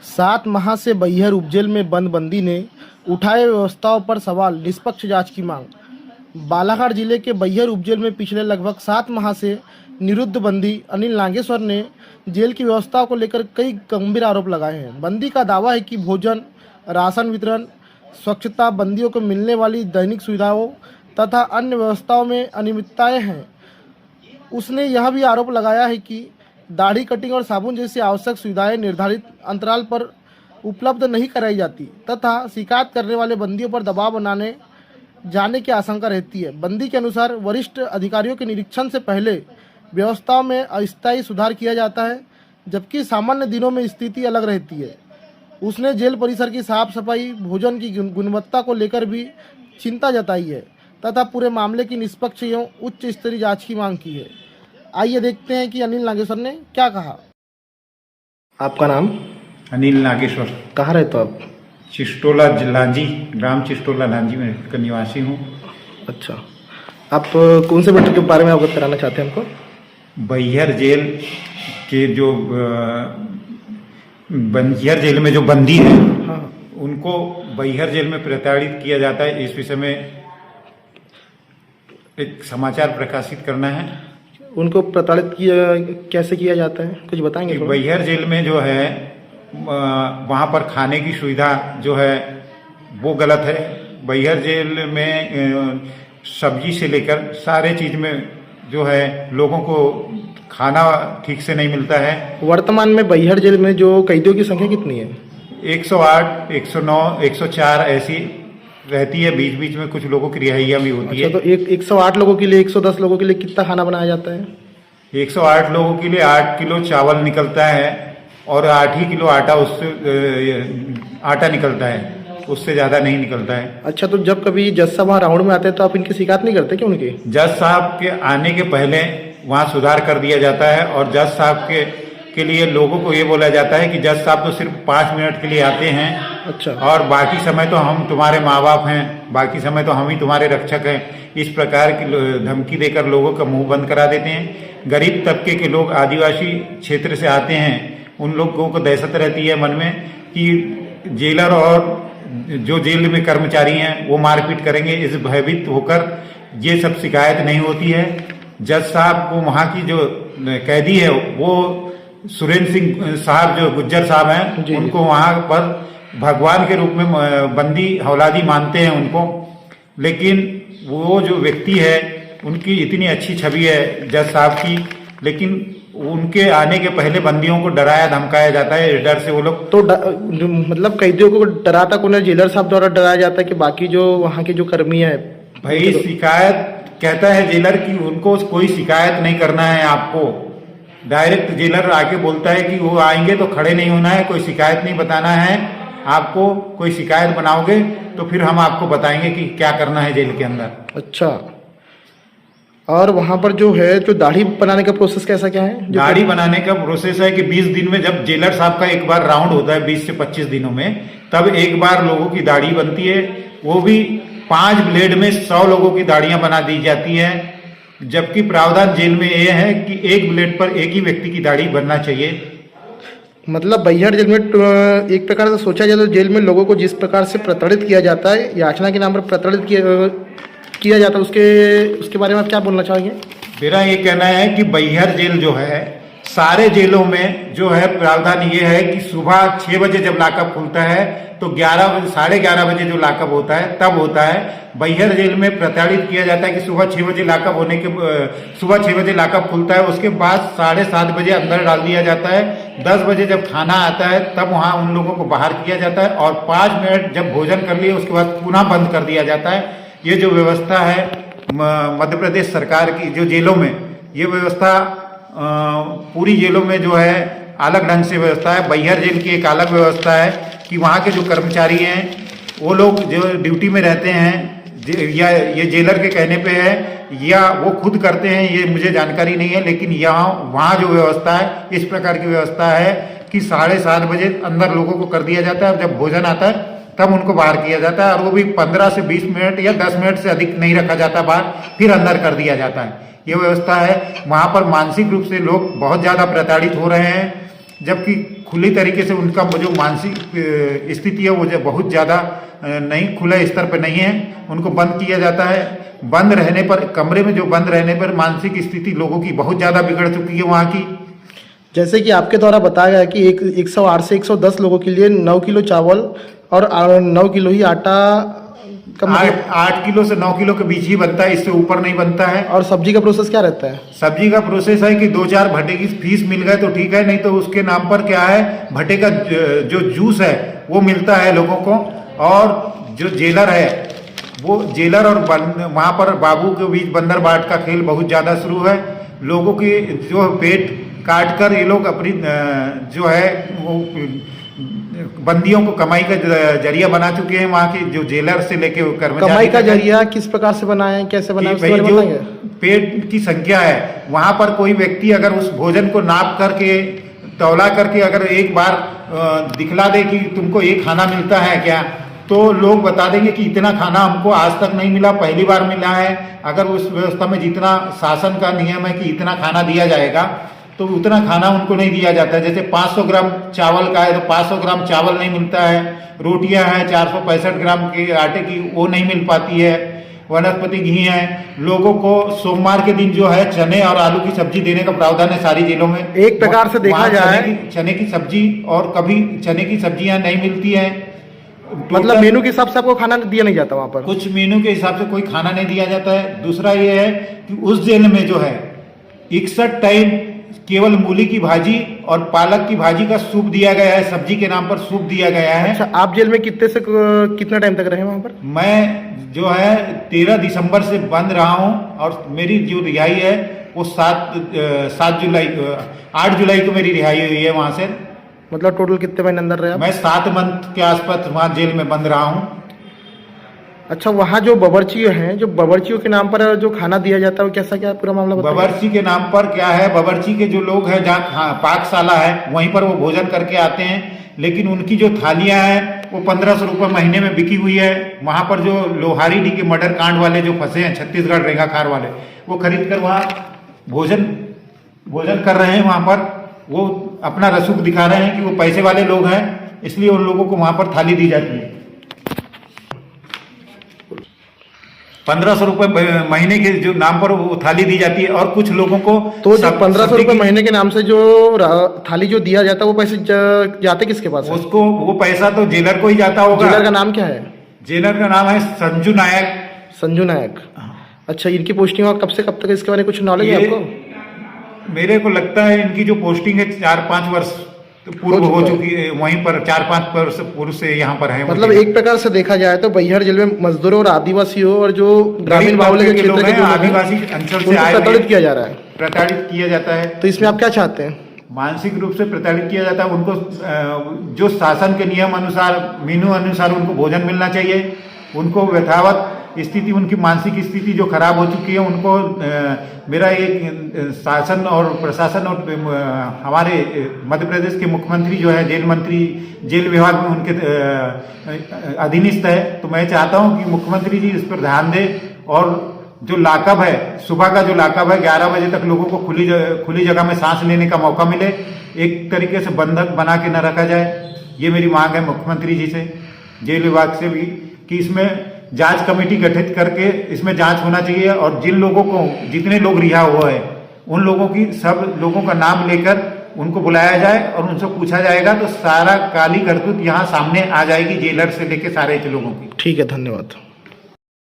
7 माह से बैहर उपजेल में बंद बंदी ने उठाए व्यवस्थाओं पर सवाल, निष्पक्ष जांच की मांग। बालाघाट जिले के बैहर उपजेल में पिछले लगभग 7 माह से निरुद्ध बंदी अनिल नागेश्वर ने जेल की व्यवस्थाओं को लेकर कई गंभीर आरोप लगाए हैं। बंदी का दावा है कि भोजन, राशन वितरण, स्वच्छता, बंदियों को मिलने वाली दैनिक सुविधाओं तथा अन्य व्यवस्थाओं में अनियमितताएं हैं। उसने यह भी आरोप लगाया है कि दाढ़ी कटिंग और साबुन जैसी आवश्यक सुविधाएं निर्धारित अंतराल पर उपलब्ध नहीं कराई जाती तथा शिकायत करने वाले बंदियों पर दबाव बनाने जाने की आशंका रहती है। बंदी के अनुसार वरिष्ठ अधिकारियों के निरीक्षण से पहले व्यवस्थाओं में अस्थायी सुधार किया जाता है, जबकि सामान्य दिनों में स्थिति अलग रहती है। उसने जेल परिसर की साफ सफाई, भोजन की गुणवत्ता को लेकर भी चिंता जताई है तथा पूरे मामले की निष्पक्ष एवं उच्च स्तरीय जांच की मांग की है। आइए देखते हैं कि अनिल नागेश्वर ने क्या कहा। आपका नाम? अनिल नागेश्वर। कहाँ रहते हो आप? चिस्टोला लांजी, ग्राम चिस्टोला लांजी में का निवासी हूँ। अच्छा, आप कौन से मैटर के बारे में अवगत कराना चाहते हैं हमको? बैहर जेल के जो बैहर जेल में जो बंदी है, हाँ, उनको बैहर जेल में प्रताड़ित किया जाता है। इस विषय में एक समाचार प्रकाशित करना है। उनको प्रताड़ित कैसे किया जाता है, कुछ बताएंगे? बैहर जेल में जो है वहाँ पर खाने की सुविधा जो है वो गलत है। बैहर जेल में सब्जी से लेकर सारे चीज में जो है लोगों को खाना ठीक से नहीं मिलता है। वर्तमान में बैहर जेल में जो कैदियों की संख्या कितनी है? 108, 109, 104 ऐसी रहती है। बीच बीच में कुछ लोगों की रिहाइयाँ भी होती है। तो 108 लोगों के लिए, 110 लोगों के लिए कितना खाना बनाया जाता है? 108 लोगों के लिए 8 किलो चावल निकलता है और 8 ही किलो आटा आटा निकलता है, उससे ज्यादा नहीं निकलता है। अच्छा, तो जब कभी जज साहब वहाँ राउंड में आते हैं तो आप इनकी शिकायत नहीं करते क्या उनकी? जज साहब के आने के पहले वहाँ सुधार कर दिया जाता है और जज साहब के लिए लोगों को ये बोला जाता है कि जज साहब तो सिर्फ 5 मिनट के लिए आते हैं। अच्छा। और बाकी समय तो हम तुम्हारे माँ बाप हैं, बाकी समय तो हम ही तुम्हारे रक्षक हैं। इस प्रकार की धमकी देकर लोगों का मुंह बंद करा देते हैं। गरीब तबके के लोग आदिवासी क्षेत्र से आते हैं, उन लोगों को दहशत रहती है मन में कि जेलर और जो जेल में कर्मचारी हैं वो मारपीट करेंगे। इस भयभीत होकर ये सब शिकायत नहीं होती है। जज साहब को वहाँ की जो कैदी है वो सुरेंद्र सिंह साहब जो गुज्जर साहब हैं, उनको वहाँ पर भगवान के रूप में बंदी हौलादी मानते हैं उनको। लेकिन वो जो व्यक्ति है उनकी इतनी अच्छी छवि है जज साहब की, लेकिन उनके आने के पहले बंदियों को डराया धमकाया जाता है। इस डर से वो लोग तो मतलब कैदियों को डराता कौन है? जेलर साहब द्वारा डराया जाता है कि बाकी जो वहाँ के जो कर्मी है? भाई शिकायत कहता है जेलर की उनको कोई शिकायत नहीं करना है। आपको डायरेक्ट जेलर आके बोलता है कि वो आएंगे तो खड़े नहीं होना है, कोई शिकायत नहीं बताना है। आपको कोई शिकायत बनाओगे तो फिर हम आपको बताएंगे कि क्या करना है जेल के अंदर। अच्छा, और वहाँ पर जो है जो दाढ़ी बनाने का प्रोसेस कैसा क्या है? दाढ़ी बनाने का प्रोसेस है कि 20 दिन में जब जेलर साहब का एक बार राउंड होता है 20 से 25 दिनों में, तब एक बार लोगों की दाढ़ी बनती है। वो भी 5 ब्लेड में 100 लोगों की दाढ़ियां बना दी जाती है। जबकि प्रावधान जेल में यह है कि एक ब्लेड पर एक ही व्यक्ति की दाढ़ी बनना चाहिए। मतलब बैहर जेल में एक प्रकार से सोचा जाए तो जेल में लोगों को जिस प्रकार से प्रताड़ित किया जाता है, याचना के नाम पर प्रताड़ित किया जाता है, उसके बारे में आप क्या बोलना चाहेंगे? मेरा ये कहना है कि बैहर जेल जो है, सारे जेलों में जो है प्रावधान ये है कि सुबह 6 बजे जब लॉकअप खुलता है तो 11 बजे, 11:30 बजे जो लॉकअप होता है तब होता है। बैहर जेल में प्रताड़ित किया जाता है कि सुबह 6 बजे लॉकअप खुलता है, उसके बाद 7:30 बजे अंदर डाल दिया जाता है। 10 बजे जब खाना आता है तब वहाँ उन लोगों को बाहर किया जाता है और 5 मिनट जब भोजन कर लिए उसके बाद पुनः बंद कर दिया जाता है। ये जो व्यवस्था है मध्य प्रदेश सरकार की जो जेलों में, ये व्यवस्था पूरी जेलों में जो है अलग ढंग से व्यवस्था है। बैहर जेल की एक अलग व्यवस्था है कि वहाँ के जो कर्मचारी हैं वो लोग जो ड्यूटी में रहते हैं या ये जेलर के कहने पे है या वो खुद करते हैं, ये मुझे जानकारी नहीं है। लेकिन यहाँ वहाँ जो व्यवस्था है इस प्रकार की व्यवस्था है कि 7:30 बजे अंदर लोगों को कर दिया जाता है और जब भोजन आता है तब उनको बाहर किया जाता है। और वो भी 15 से 20 मिनट या 10 मिनट से अधिक नहीं रखा जाता बाहर, फिर अंदर कर दिया जाता है। ये व्यवस्था है। वहाँ पर मानसिक रूप से लोग बहुत ज़्यादा प्रताड़ित हो रहे हैं। जबकि खुली तरीके से उनका जो मानसिक स्थिति है वो जो बहुत ज़्यादा नहीं खुले स्तर पर नहीं है, उनको बंद किया जाता है। बंद रहने पर, कमरे में जो बंद रहने पर मानसिक स्थिति लोगों की बहुत ज़्यादा बिगड़ चुकी है वहाँ की। जैसे कि आपके द्वारा बताया गया कि 108 से 110 लोगों के लिए 9 किलो चावल और 9 किलो ही आटा का 8 किलो से 9 किलो के बीच ही बनता है, इससे ऊपर नहीं बनता है। और सब्जी का प्रोसेस क्या रहता है? सब्जी का प्रोसेस है कि 2-4 भट्टे की फीस मिल गए तो ठीक है, नहीं तो उसके नाम पर क्या है, भट्टे का जो जूस है वो मिलता है लोगों को। और जो जेलर है वो जेलर और वहाँ पर बाबू के बीच बंदर बाट का खेल बहुत ज़्यादा शुरू है। लोगों की जो पेट काट कर ये लोग अपनी जो है वो बंदियों को कमाई का जरिया बना चुके हैं। वहाँ के जो जेलर से लेके कर्मचारी, कमाई का जरिया किस प्रकार से बनाए, कैसे बनाए, भाई जो पेट की संख्या है वहाँ पर कोई व्यक्ति अगर उस भोजन को नाप करके तौला करके अगर एक बार दिखला दे कि तुमको ये खाना मिलता है क्या, तो लोग बता देंगे कि इतना खाना हमको आज तक नहीं मिला, पहली बार मिला है। अगर उस व्यवस्था में जितना शासन का नियम है कि इतना खाना दिया जाएगा तो उतना खाना उनको नहीं दिया जाता है। जैसे 500 ग्राम चावल का है तो 500 ग्राम चावल नहीं मिलता है। रोटियां हैं 465 ग्राम के आटे की, वो नहीं मिल पाती है। वनस्पति घी है। लोगों को सोमवार के दिन जो है चने और आलू की सब्जी देने का प्रावधान है सारी जिलों में। एक प्रकार से देखा जाए चने की सब्जी, और कभी चने की सब्जियां नहीं मिलती है। मतलब मेनू के हिसाब से आपको खाना दिया नहीं जाता वहाँ पर? कुछ मेनू के हिसाब से कोई खाना नहीं दिया जाता है। दूसरा ये है कि उस जेल में जो है 61 टाइम केवल मूली की भाजी और पालक की भाजी का सूप दिया गया है, सब्जी के नाम पर सूप दिया गया है। अच्छा, आप जेल में कितना टाइम तक रहे वहाँ पर? मैं जो है 13 दिसंबर से बंद रहा हूँ और मेरी जो रिहाई है वो 8 जुलाई को मेरी रिहाई हुई है वहाँ से। मतलब टोटल कितने महीने अंदर रहे आप? मैं 7 मंथ के आसपास वहाँ जेल में बंद रहा हूँ। अच्छा, वहाँ जो बावर्ची हैं, जो बावर्चियों के नाम पर जो खाना दिया जाता है वो कैसा, क्या पूरा मामला बताइए? बावर्ची के नाम पर क्या है, बावर्ची के जो लोग हैं जहाँ पाकशाला है वहीं पर वो भोजन करके आते हैं, लेकिन उनकी जो थालियां हैं वो 1500 रुपये महीने में बिकी हुई है। वहाँ पर जो लोहारी डी के मर्डर कांड वाले जो फंसे हैं, छत्तीसगढ़ रेंगाखार वाले, वो खरीद कर वहाँ भोजन कर रहे हैं। वहाँ पर वो अपना रसूख दिखा रहे हैं कि वो पैसे वाले लोग हैं, इसलिए उन लोगों को वहाँ पर थाली दी जाती है। 1500 रुपये महीने के जो नाम पर वो थाली दी जाती है। और कुछ लोगों को तो जो 1500 रुपये महीने के नाम से जो थाली जो दिया जाता है वो पैसे जाते किसके पास है? उसको वो पैसा तो जेलर को ही जाता होगा। जेलर का नाम क्या है? जेलर का नाम है संजू नायक। संजू नायक। अच्छा, इनकी पोस्टिंग और कब से कब तक, इसके बारे में कुछ नॉलेज है आपको? मेरे को लगता है इनकी जो पोस्टिंग है 4-5 वर्ष पूर्व हो चुकी है, वहीं पर 4-5 वर्ष पूर्व से यहाँ पर है। मतलब एक प्रकार से देखा जाए तो बैहर जेल में मजदूरों और आदिवासियों और जो ग्रामीण बाहुल्य के क्षेत्र के आदिवासी अंचल से आए प्रताड़ित किया जा रहा है, प्रताड़ित किया जाता है। तो इसमें आप क्या चाहते हैं? मानसिक रूप से प्रताड़ित किया जाता है। उनको जो शासन के नियम अनुसार, मेनू अनुसार उनको भोजन मिलना चाहिए। उनको यथावत स्थिति, उनकी मानसिक स्थिति जो खराब हो चुकी है, उनको मेरा एक शासन और प्रशासन और हमारे मध्य प्रदेश के मुख्यमंत्री जो है, जेल मंत्री, जेल विभाग में उनके अधीनस्थ है, तो मैं चाहता हूं कि मुख्यमंत्री जी इस पर ध्यान दें। और जो लाकअप है, सुबह का जो लाकअप है, 11 बजे तक लोगों को खुली जगह में सांस लेने का मौका मिले, एक तरीके से बंधक बना के न रखा जाए। ये मेरी मांग है मुख्यमंत्री जी से, जेल विभाग से भी, कि इसमें जांच कमेटी गठित करके इसमें जांच होना चाहिए। और जिन लोगों को, जितने लोग रिहा हुए हैं, उन लोगों की, सब लोगों का नाम लेकर उनको बुलाया जाए और उनसे पूछा जाएगा तो सारा काली करतूत यहाँ सामने आ जाएगी, जेलर से लेकर सारे लोगों की। ठीक है, धन्यवाद।